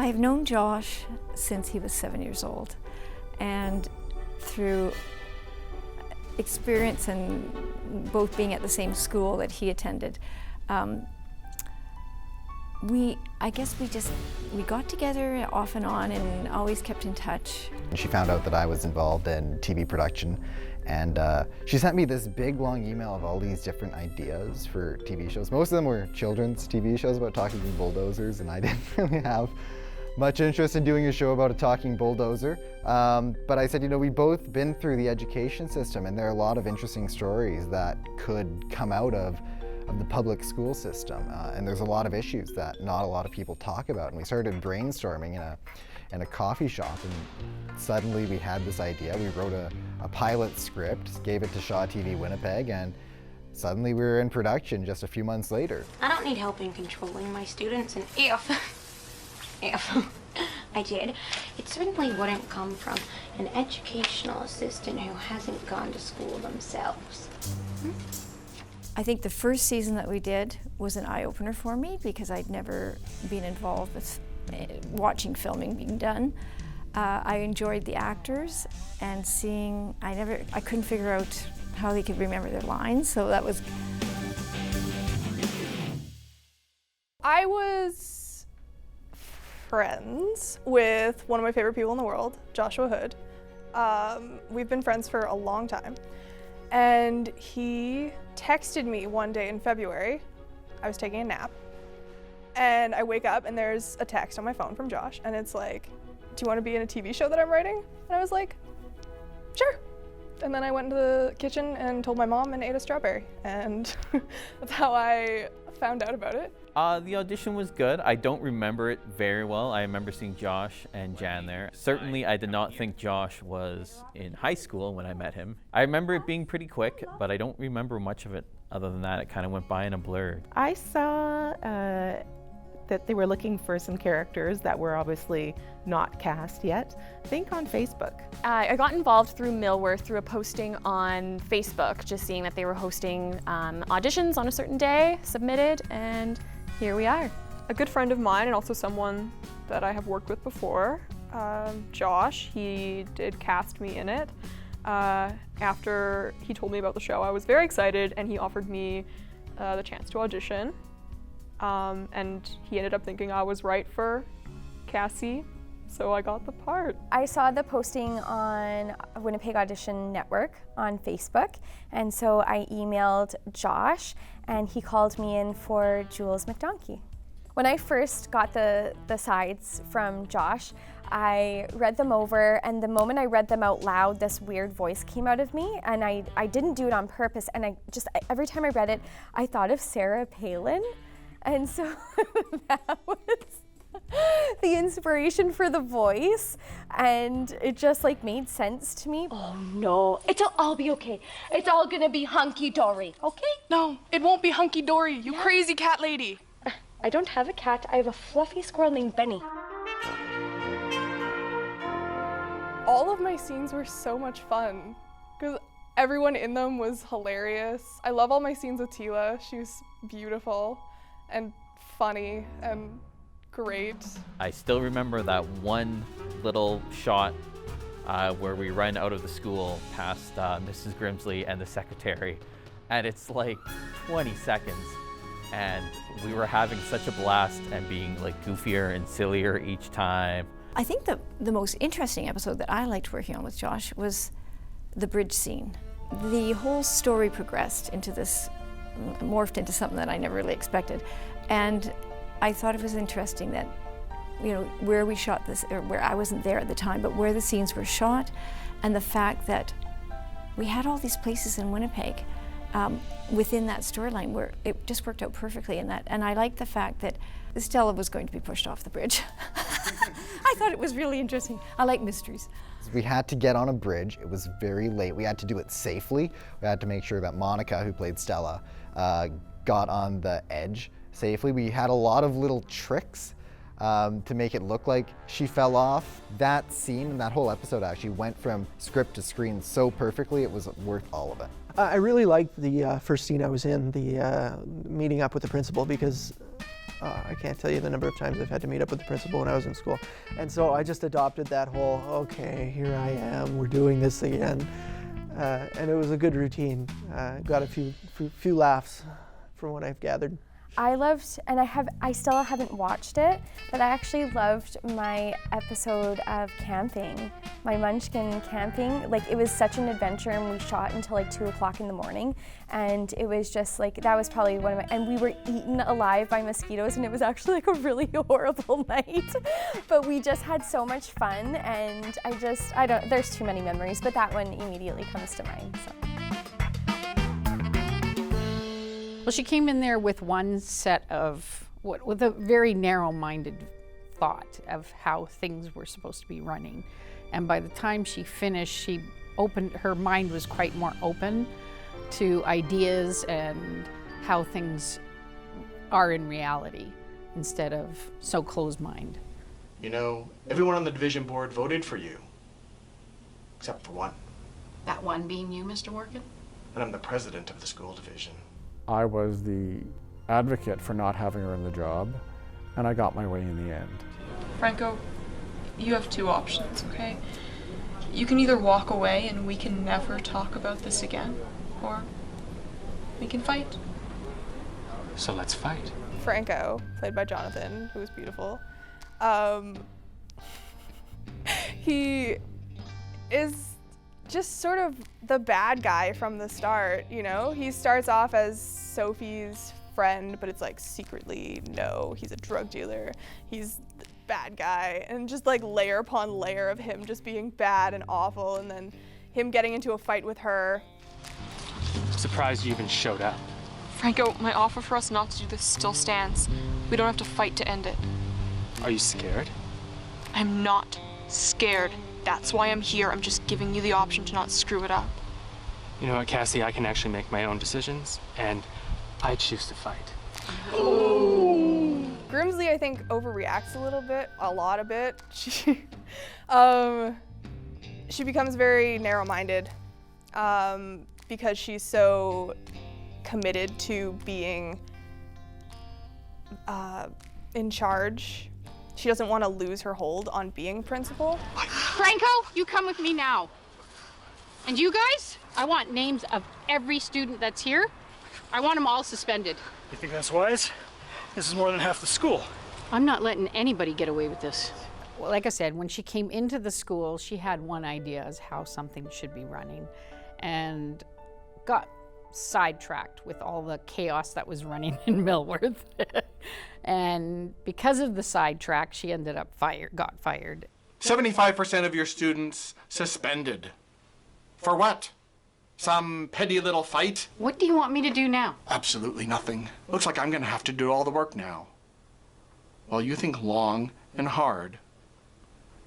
I have known Josh since he was 7 years old, and through experience and both being at the same school that he attended, we got together off and on and always kept in touch. She found out that I was involved in TV production, and she sent me this big long email of all these different ideas for TV shows. Most of them were children's TV shows about talking bulldozers, and I didn't really have much interest in doing a show about a talking bulldozer. But I said, we've both been through the education system, and there are a lot of interesting stories that could come out of the public school system. And there's a lot of issues that not a lot of people talk about. And we started brainstorming in a coffee shop, and suddenly we had this idea. We wrote a pilot script, gave it to Shaw TV Winnipeg, and suddenly we were in production just a few months later. I don't need help in controlling my students, and if I did, it certainly wouldn't come from an educational assistant who hasn't gone to school themselves. I think the first season that we did was an eye-opener for me because I'd never been involved with watching filming being done. I enjoyed the actors and seeing, I couldn't figure out how they could remember their lines, so that was... I was friends with one of my favorite people in the world, Joshua Hood. We've been friends for a long time. And he texted me one day in February. I was taking a nap. And I wake up and there's a text on my phone from Josh, and it's like, do you want to be in a TV show that I'm writing? And I was like, sure. And then I went into the kitchen and told my mom and ate a strawberry. And that's how I found out about it. The audition was good. I don't remember it very well. I remember seeing Josh and Jan there. Certainly, I did not think Josh was in high school when I met him. I remember it being pretty quick, but I don't remember much of it. Other than that, it kind of went by in a blur. I saw that they were looking for some characters that were obviously not cast yet, I think on Facebook. I got involved through Millworth through a posting on Facebook, just seeing that they were hosting auditions on a certain day, submitted, and here we are. A good friend of mine and also someone that I have worked with before, Josh, he did cast me in it. After he told me about the show, I was very excited, and he offered me the chance to audition. And he ended up thinking I was right for Cassie, so I got the part. I saw the posting on Winnipeg Audition Network on Facebook, and so I emailed Josh, and he called me in for Jules McDonkey. When I first got the sides from Josh, I read them over, and the moment I read them out loud, this weird voice came out of me, and I didn't do it on purpose, and every time I read it, I thought of Sarah Palin. And so that was the inspiration for the voice, and it just made sense to me. Oh no, it'll all be okay. It's all gonna be hunky-dory, okay? No, it won't be hunky-dory, you crazy cat lady. I don't have a cat, I have a fluffy squirrel named Benny. All of my scenes were so much fun, because everyone in them was hilarious. I love all my scenes with Tila, she was beautiful and funny and great. I still remember that one little shot where we run out of the school past Mrs. Grimsley and the secretary, and it's like 20 seconds, and we were having such a blast and being goofier and sillier each time. I think the most interesting episode that I liked working on with Josh was the bridge scene. The whole story progressed into this, morphed into something that I never really expected. And I thought it was interesting that, where we shot this, or where I wasn't there at the time, but where the scenes were shot, and the fact that we had all these places in Winnipeg within that storyline where it just worked out perfectly in that. And I liked the fact that Stella was going to be pushed off the bridge. I thought it was really interesting. I like mysteries. We had to get on a bridge. It was very late. We had to do it safely. We had to make sure that Monica, who played Stella, got on the edge safely. We had a lot of little tricks to make it look like she fell off. That scene and that whole episode actually went from script to screen so perfectly, it was worth all of it. I really liked the first scene I was in, the meeting up with the principal, because I can't tell you the number of times I've had to meet up with the principal when I was in school. And so I just adopted that whole, okay, here I am, we're doing this again. And it was a good routine. Got a few laughs from what I've gathered. I loved, and I still haven't watched it, but I actually loved my episode of camping, my Munchkin camping. Like, it was such an adventure, and we shot until like 2 o'clock in the morning, and it was just like, that was probably one of my, and we were eaten alive by mosquitoes, and it was actually like a really horrible night, but we just had so much fun, and there's too many memories, but that one immediately comes to mind, so. Well, she came in there with one set of, with a very narrow-minded thought of how things were supposed to be running. And by the time she finished, her mind was quite more open to ideas and how things are in reality, instead of so closed-minded. You know, everyone on the division board voted for you, except for one. That one being you, Mr. Workin? And I'm the president of the school division. I was the advocate for not having her in the job, and I got my way in the end. Franco, you have two options, okay? You can either walk away and we can never talk about this again, or we can fight. So let's fight. Franco, played by Jonathan, who was beautiful, he is just sort of the bad guy from the start, you know? He starts off as Sophie's friend, but it's like secretly, no, he's a drug dealer. He's the bad guy, and just like layer upon layer of him just being bad and awful, and then him getting into a fight with her. I'm surprised you even showed up. Franco, my offer for us not to do this still stands. We don't have to fight to end it. Are you scared? I'm not scared. That's why I'm here. I'm just giving you the option to not screw it up. You know what, Cassie, I can actually make my own decisions, and I choose to fight. Oh. Grimsley, I think, overreacts a lot. She becomes very narrow-minded because she's so committed to being in charge. She doesn't want to lose her hold on being principal. Franco, you come with me now. And you guys, I want names of every student that's here. I want them all suspended. You think that's wise? This is more than half the school. I'm not letting anybody get away with this. Well, like I said, when she came into the school, she had one idea as how something should be running, and got sidetracked with all the chaos that was running in Millworth. And because of the sidetrack, she ended up got fired. 75% of your students suspended. For what? Some petty little fight? What do you want me to do now? Absolutely nothing. Looks like I'm gonna have to do all the work now. While you think long and hard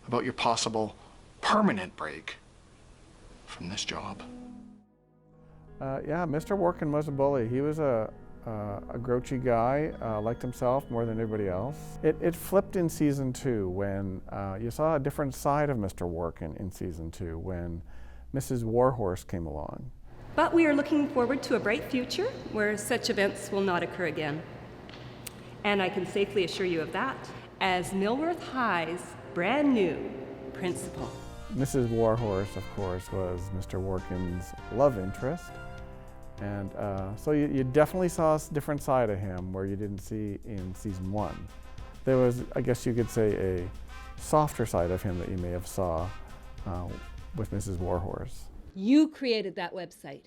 about your possible permanent break from this job. Yeah, Mr. Workin was a bully. He was a grouchy guy, liked himself more than everybody else. It flipped in season 2 when you saw a different side of Mr. Workin in season 2 when Mrs. Warhorse came along. But we are looking forward to a bright future where such events will not occur again. And I can safely assure you of that as Millworth High's brand new principal. Mrs. Warhorse, of course, was Mr. Workin's love interest. And so you definitely saw a different side of him where you didn't see in season 1. There was, I guess you could say, a softer side of him that you may have saw with Mrs. Warhorse. You created that website.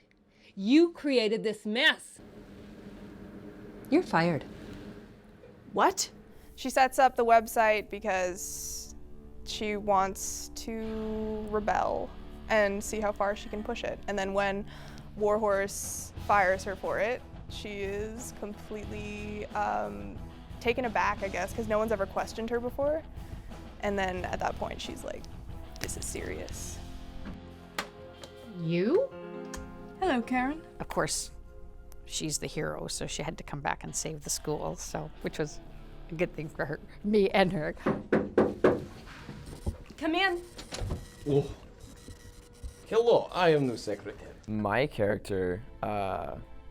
You created this mess. You're fired. What? She sets up the website because she wants to rebel and see how far she can push it. And then when Warhorse fires her for it, she is completely taken aback, I guess, because no one's ever questioned her before. And then at that point, she's like, this is serious. You? Hello, Karen. Of course, she's the hero, so she had to come back and save the school, so which was a good thing for her, me and her. Come in. Oh. Hello, I am the secretary. My character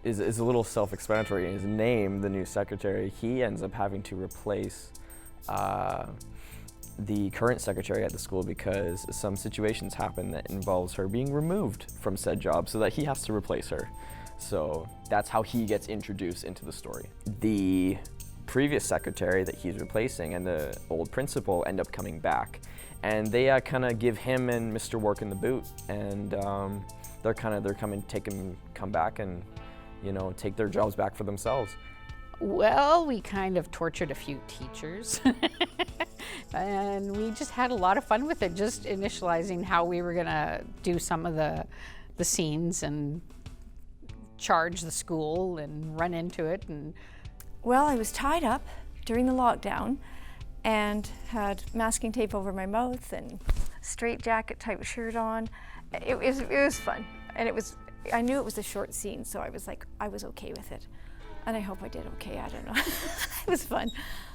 is a little self-explanatory. His name, the new secretary, he ends up having to replace the current secretary at the school because some situations happen that involves her being removed from said job so that he has to replace her. So that's how he gets introduced into the story. The previous secretary that he's replacing and the old principal end up coming back, and they kind of give him and Mr. Workin the boot, and they're come back and, you know, take their jobs back for themselves. Well, we kind of tortured a few teachers and we just had a lot of fun with it, just initializing how we were gonna do some of the scenes and charge the school and run into it. And well, I was tied up during the lockdown and had masking tape over my mouth and straight jacket type shirt on. It was fun, and I knew it was a short scene, so I was like, I was okay with it. And I hope I did okay, I don't know. It was fun.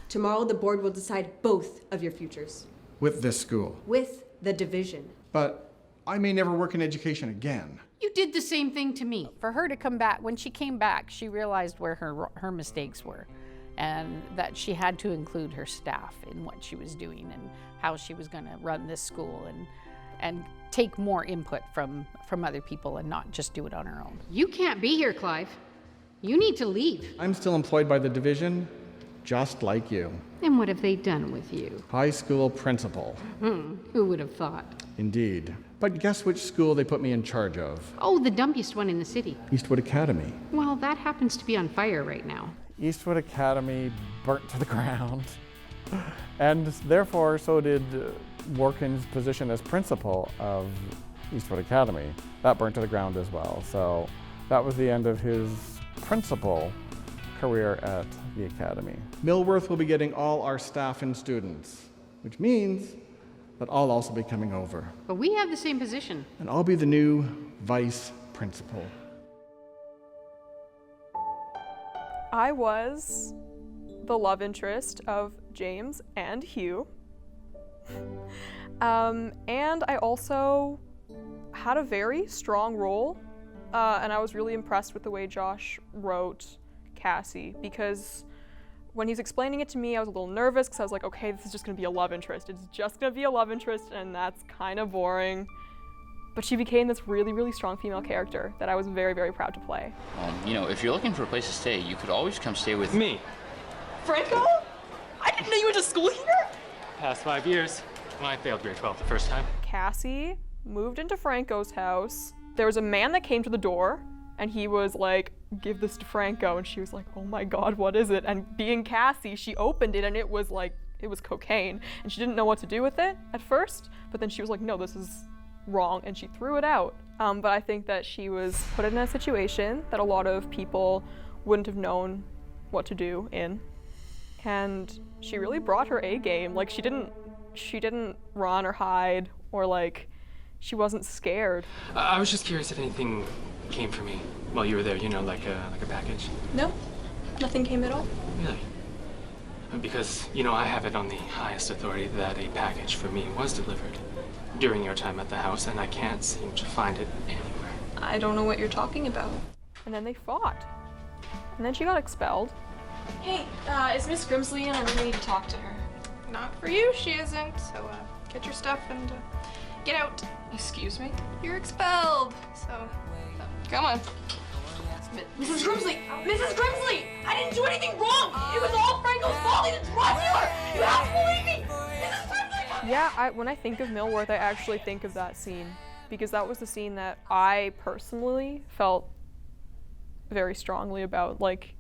Tomorrow the board will decide both of your futures. With this school. With the division. But I may never work in education again. you did the same thing to me. For her to come back, when she came back, she realized where her mistakes were, and that she had to include her staff in what she was doing and how she was going to run this school, and take more input from other people and not just do it on her own. You can't be here, Clive. You need to leave. I'm still employed by the division, just like you. And what have they done with you? High school principal. Who would have thought? Indeed. But guess which school they put me in charge of? Oh, the dumpiest one in the city. Eastwood Academy. Well, that happens to be on fire right now. Eastwood Academy burnt to the ground. And therefore, so did Workin's position as principal of Eastwood Academy. That burnt to the ground as well. So that was the end of his principal career at the academy. Millworth will be getting all our staff and students, which means that I'll also be coming over. But we have the same position. And I'll be the new vice principal. I was the love interest of James and Hugh. And I also had a very strong role, and I was really impressed with the way Josh wrote Cassie, because when he's explaining it to me, I was a little nervous because I was like, okay, this is just gonna be a love interest. It's just gonna be a love interest, and that's kind of boring. But she became this really, really strong female character that I was very, very proud to play. You know, if you're looking for a place to stay, you could always come stay with me. Franco? I didn't know you went to school here? Past 5 years. Well, I failed grade 12 the first time. Cassie moved into Franco's house. There was a man that came to the door, and he was like, give this to Franco, and she was like, oh my God, what is it? And being Cassie, she opened it, and it was cocaine, and she didn't know what to do with it at first, but then she was like, no, this is wrong, and she threw it out. But I think that she was put in a situation that a lot of people wouldn't have known what to do in, and she really brought her A game. Like, she didn't run or hide, or like, she wasn't scared. I was just curious if anything came for me while you were there, you know, like a package. No, nothing came at all. Really? Because, you know, I have it on the highest authority that a package for me was delivered during your time at the house, and I can't seem to find it anywhere. I don't know what you're talking about. And then they fought. And then she got expelled. Hey, is Miss Grimsley in? I really need to talk to her. Not for you, she isn't. So, get your stuff and get out. Excuse me? You're expelled. So come on. Mrs. Grimsley! Mrs. Grimsley! I didn't do anything wrong! It was all Franco's fault! He didn't trust you! You have to believe me! Mrs. Grimsley! Yeah, when I think of Millworth, I actually think of that scene, because that was the scene that I personally felt very strongly about. Like,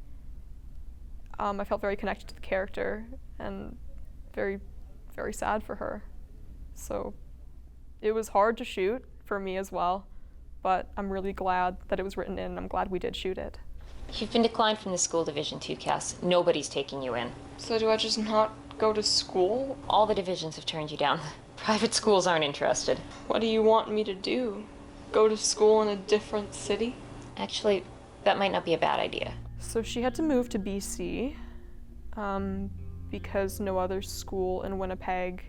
I felt very connected to the character and very, very sad for her. So it was hard to shoot for me as well, but I'm really glad that it was written in, and I'm glad we did shoot it. You've been declined from the school division too, Cass. Nobody's taking you in. So do I just not go to school? All the divisions have turned you down. Private schools aren't interested. What do you want me to do? Go to school in a different city? Actually, that might not be a bad idea. So she had to move to BC because no other school in Winnipeg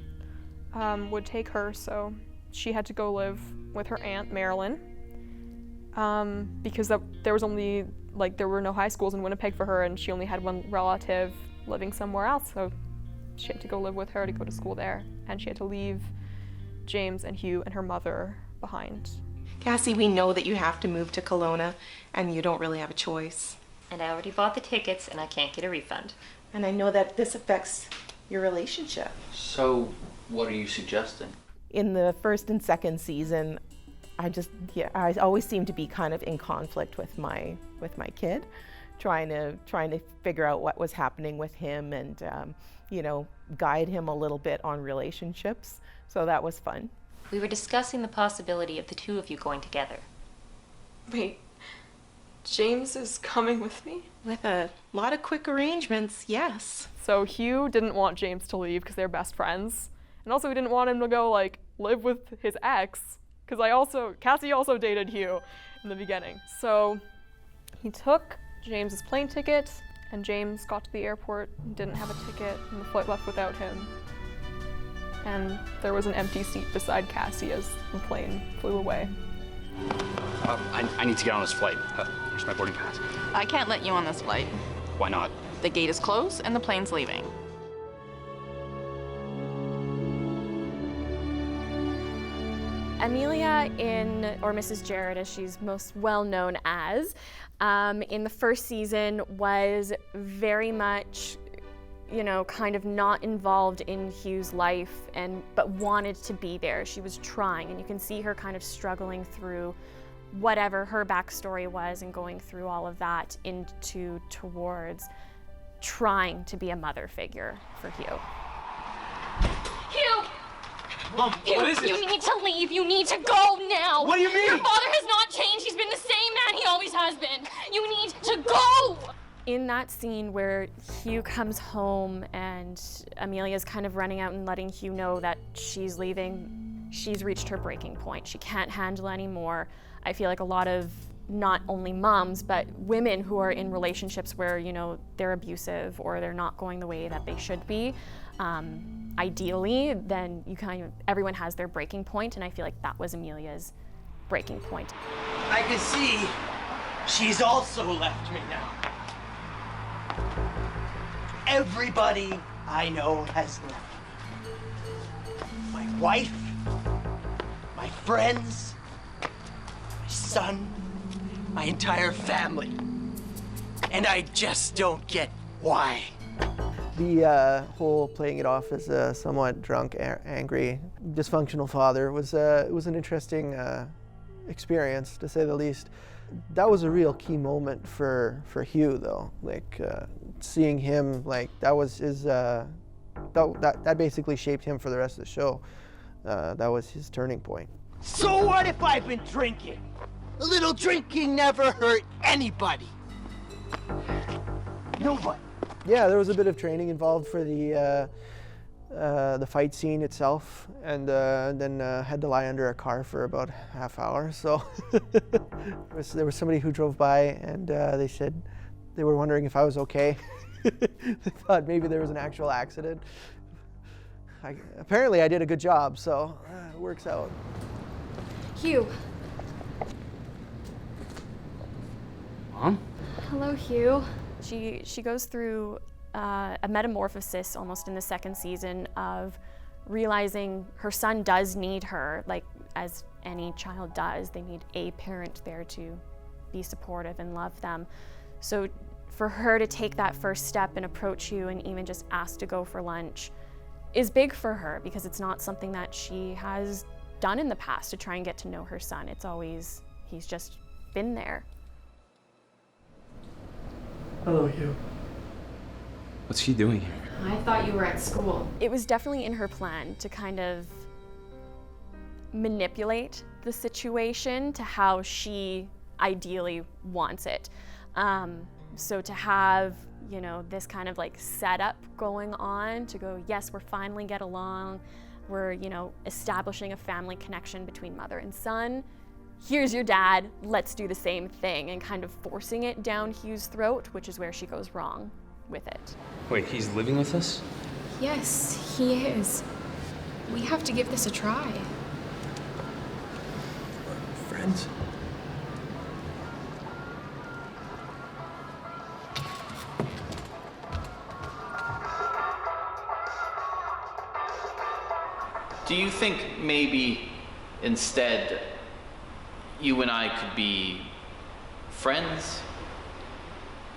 would take her, so she had to go live with her aunt, Marilyn, because there was only like there were no high schools in Winnipeg for her, and she only had one relative living somewhere else, so she had to go live with her to go to school there, and she had to leave James and Hugh and her mother behind. Cassie, we know that you have to move to Kelowna, and you don't really have a choice. And I already bought the tickets, and I can't get a refund. And I know that this affects your relationship. So, what are you suggesting? In the first and second season, I always seem to be kind of in conflict with my kid, trying to figure out what was happening with him and guide him a little bit on relationships. So that was fun. We were discussing the possibility of the two of you going together. Wait, James is coming with me? With a lot of quick arrangements, yes. So Hugh didn't want James to leave because they're best friends, and also he didn't want him to go like live with his ex, because Cassie also dated Hugh in the beginning. So he took James's plane ticket, and James got to the airport and didn't have a ticket, and the flight left without him. And there was an empty seat beside Cassie as the plane flew away. I need to get on this flight. Here's my boarding pass. I can't let you on this flight. Why not? The gate is closed and the plane's leaving. Amelia or Mrs. Jarrett, as she's most well known as, in the first season was very much, kind of not involved in Hugh's life, but wanted to be there. She was trying, and you can see her kind of struggling through whatever her backstory was and going through all of that towards trying to be a mother figure for Hugh. Hugh! Mom, what is it? You need to leave. You need to go now. What do you mean? Your father has not changed. He's been the same man he always has been. You need to go. In that scene where Hugh comes home and Amelia's kind of running out and letting Hugh know that she's leaving, she's reached her breaking point. She can't handle anymore. I feel like a lot of not only moms, but women who are in relationships where, they're abusive or they're not going the way that they should be, ideally, then everyone has their breaking point, and I feel like that was Amelia's breaking point. I can see she's also left me now. Everybody I know has left. My wife, my friends, my son, my entire family. And I just don't get why. The whole playing it off as a somewhat drunk, angry, dysfunctional father was an interesting experience, to say the least. That was a real key moment for Hugh, though. Seeing him, that was his. That basically shaped him for the rest of the show. That was his turning point. So what if I've been drinking? A little drinking never hurt anybody. Nobody. Yeah, there was a bit of training involved for the fight scene itself, and then had to lie under a car for about a half hour. So there was somebody who drove by, and they said they were wondering if I was okay. They thought maybe there was an actual accident. Apparently I did a good job, so it works out. Hugh. Mom? Hello, Hugh. She goes through a metamorphosis almost in the second season of realizing her son does need her, like as any child does. They need a parent there to be supportive and love them. So for her to take that first step and approach you and even just ask to go for lunch is big for her, because it's not something that she has done in the past to try and get to know her son. He's just been there. Hello, Hugh. What's he doing here? I thought you were at school. It was definitely in her plan to kind of manipulate the situation to how she ideally wants it. So to have, this kind of setup going on to go, yes, we're finally get along. We're, establishing a family connection between mother and son. Here's your dad, let's do the same thing, and kind of forcing it down Hugh's throat, which is where she goes wrong with it. Wait, he's living with us? Yes, he is. We have to give this a try. Friends? Do you think maybe instead you and I could be friends?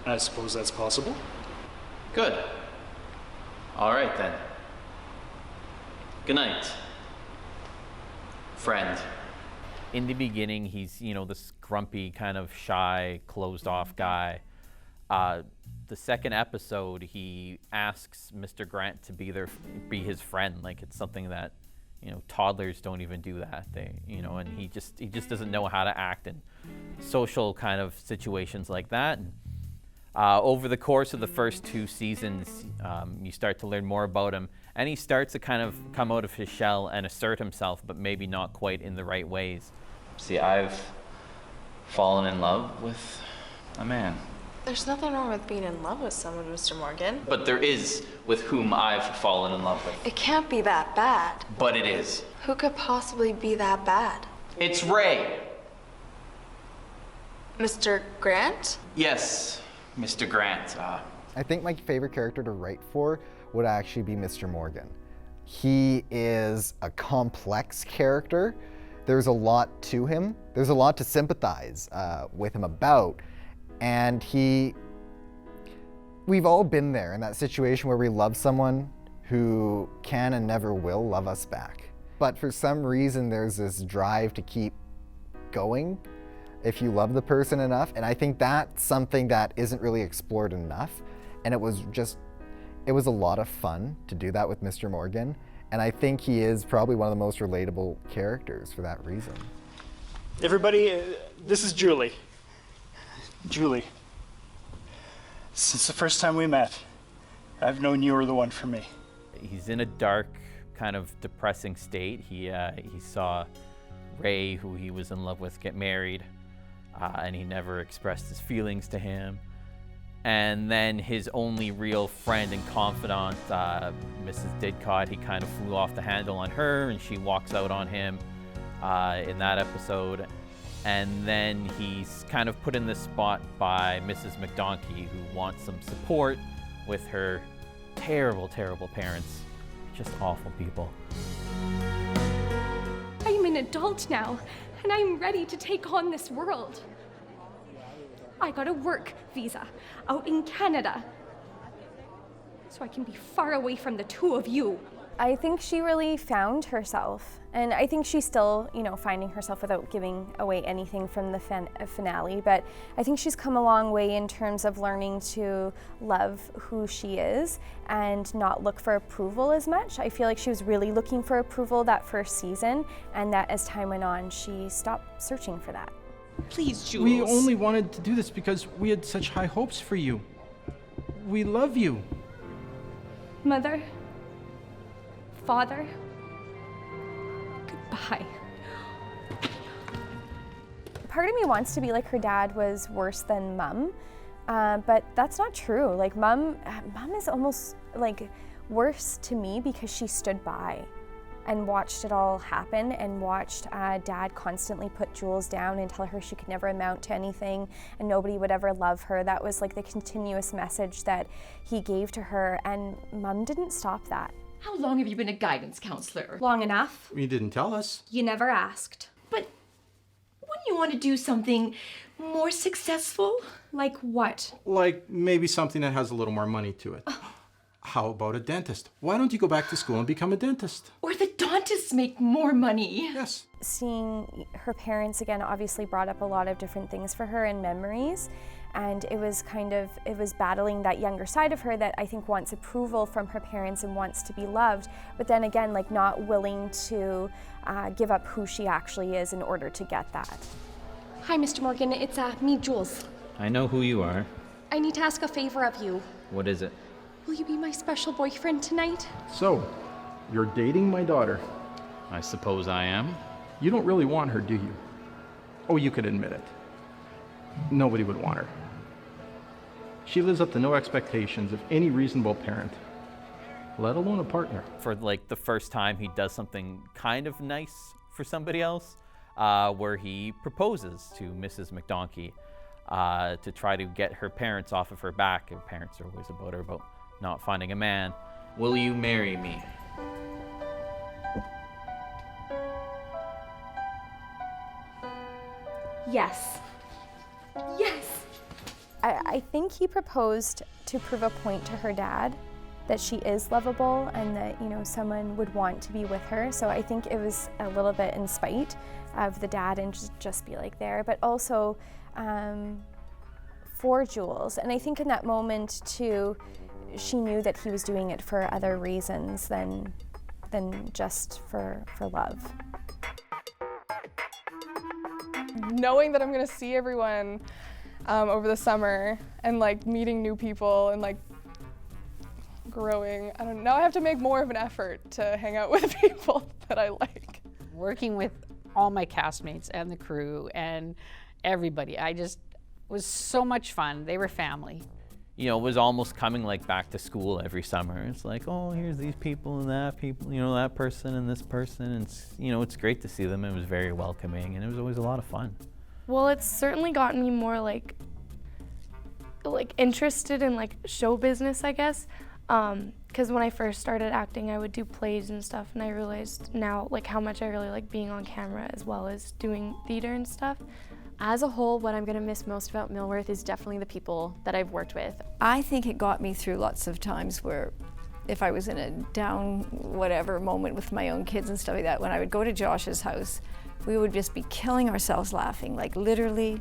I suppose that's possible. Good. All right then. Good night, friend. In the beginning, he's, this grumpy, kind of shy, closed-off guy. The second episode, he asks Mr. Grant to be his friend. Like, it's something that, toddlers don't even do that. And he just doesn't know how to act in social kind of situations like that. And, over the course of the first 2 seasons, you start to learn more about him, and he starts to kind of come out of his shell and assert himself, but maybe not quite in the right ways. See, I've fallen in love with a man. There's nothing wrong with being in love with someone, Mr. Morgan. But there is with whom I've fallen in love with. It can't be that bad. But it is. Who could possibly be that bad? It's Ray. Mr. Grant? Yes, Mr. Grant. I think my favorite character to write for would actually be Mr. Morgan. He is a complex character. There's a lot to him. There's a lot to sympathize with him about. And we've all been there in that situation where we love someone who can and never will love us back. But for some reason, there's this drive to keep going if you love the person enough. And I think that's something that isn't really explored enough. And it was a lot of fun to do that with Mr. Morgan. And I think he is probably one of the most relatable characters for that reason. Everybody, this is Julie. Julie, since the first time we met, I've known you were the one for me. He's in a dark, kind of depressing state. He saw Ray, who he was in love with, get married, and he never expressed his feelings to him. And then his only real friend and confidant, Mrs. Didcott, he kind of flew off the handle on her, and she walks out on him in that episode. And then he's kind of put in this spot by Mrs. McDonkey, who wants some support with her terrible, terrible parents. Just awful people. I'm an adult now, and I'm ready to take on this world. I got a work visa out in Canada, so I can be far away from the two of you. I think she really found herself, and I think she's still, finding herself without giving away anything from the finale, but I think she's come a long way in terms of learning to love who she is and not look for approval as much. I feel like she was really looking for approval that first season, and that as time went on, she stopped searching for that. Please, Jules. We only wanted to do this because we had such high hopes for you. We love you. Mother, Father, goodbye. Part of me wants to be like her dad was worse than Mum, but that's not true. Like Mum is almost like worse to me because she stood by and watched it all happen and watched Dad constantly put Jules down and tell her she could never amount to anything and nobody would ever love her. That was like the continuous message that he gave to her, and Mum didn't stop that. How long have you been a guidance counselor? Long enough. You didn't tell us. You never asked. But wouldn't you want to do something more successful? Like what? Like maybe something that has a little more money to it. How about a dentist? Why don't you go back to school and become a dentist? Orthodontists make more money. Yes. Seeing her parents again obviously brought up a lot of different things for her and memories. And it was battling that younger side of her that I think wants approval from her parents and wants to be loved, but then again, like not willing to give up who she actually is in order to get that. Hi, Mr. Morgan, it's me, Jules. I know who you are. I need to ask a favor of you. What is it? Will you be my special boyfriend tonight? So, you're dating my daughter. I suppose I am. You don't really want her, do you? Oh, you could admit it. Nobody would want her. She lives up to no expectations of any reasonable parent, let alone a partner. For like the first time, he does something kind of nice for somebody else, where he proposes to Mrs. McDonkey to try to get her parents off of her back. Her parents are always about her about not finding a man. Will you marry me? Yes. Yes! I think he proposed to prove a point to her dad that she is lovable and that, you know, someone would want to be with her. So I think it was a little bit in spite of the dad and just be like there, but also for Jules. And I think in that moment too, she knew that he was doing it for other reasons than just for love. Knowing that I'm gonna see everyone over the summer and like meeting new people and like growing, I don't know, now I have to make more of an effort to hang out with people that I like. Working with all my castmates and the crew and everybody, was so much fun. They were family. You know, it was almost coming like back to school every summer. It's like, oh, here's these people and that people, you know, that person and this person. And it's, you know, it's great to see them. It was very welcoming and it was always a lot of fun. Well, it's certainly gotten me more like interested in like show business, I guess. Because when I first started acting, I would do plays and stuff, and I realized now like how much I really like being on camera as well as doing theater and stuff. As a whole, what I'm going to miss most about Millworth is definitely the people that I've worked with. I think it got me through lots of times where if I was in a down whatever moment with my own kids and stuff like that, when I would go to Josh's house, we would just be killing ourselves laughing. Like literally,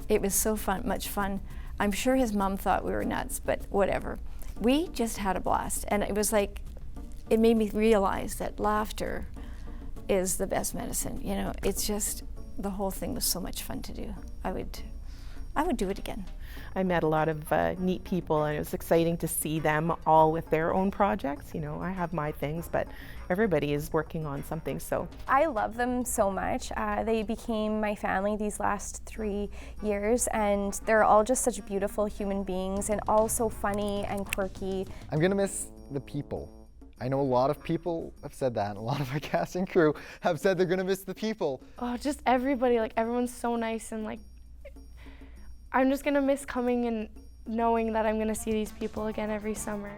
it was so much fun. I'm sure his mom thought we were nuts, but whatever. We just had a blast, and it was like, it made me realize that laughter is the best medicine. You know, it's just, the whole thing was so much fun to do. I would do it again. I met a lot of neat people, and it was exciting to see them all with their own projects. You know, I have my things, but everybody is working on something, so. I love them so much. They became my family these last 3 years, and they're all just such beautiful human beings and all so funny and quirky. I'm gonna miss the people. I know a lot of people have said that, and a lot of my cast and crew have said they're gonna miss the people. Oh, just everybody, like everyone's so nice, and like, I'm just gonna miss coming and knowing that I'm gonna see these people again every summer.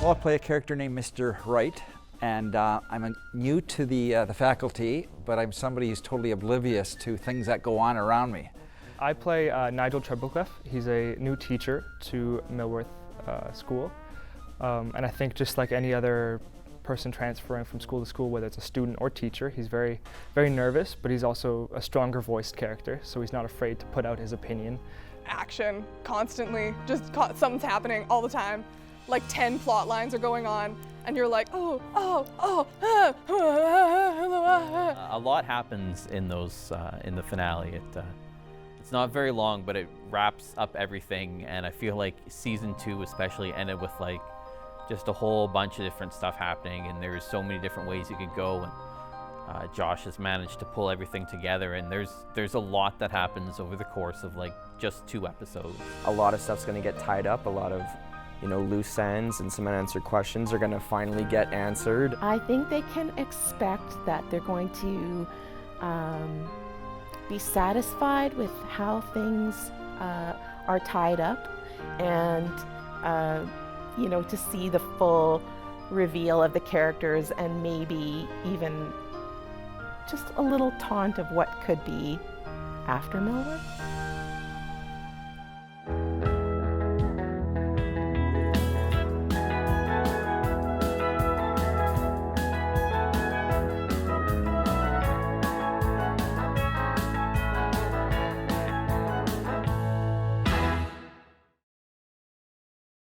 Well, I play a character named Mr. Wright, and I'm new to the faculty, but I'm somebody who's totally oblivious to things that go on around me. I play Nigel Treblecliffe. He's a new teacher to Millworth School, and I think just like any other person transferring from school to school, whether it's a student or teacher, he's very, very nervous, but he's also a stronger voiced character, so he's not afraid to put out his opinion. Action, constantly, just something's happening all the time. Like 10 plot lines are going on, and you're like, oh. A lot happens in those, in the finale. It's not very long, but it wraps up everything, and I feel like season 2 especially ended with like just a whole bunch of different stuff happening, and there's so many different ways you could go, and Josh has managed to pull everything together, and there's a lot that happens over the course of like just 2 episodes. A lot of stuff's going to get tied up, a lot of, you know, loose ends and some unanswered questions are going to finally get answered. I think they can expect that they're going to be satisfied with how things are tied up, and you know, to see the full reveal of the characters, and maybe even just a little taunt of what could be after Millworth.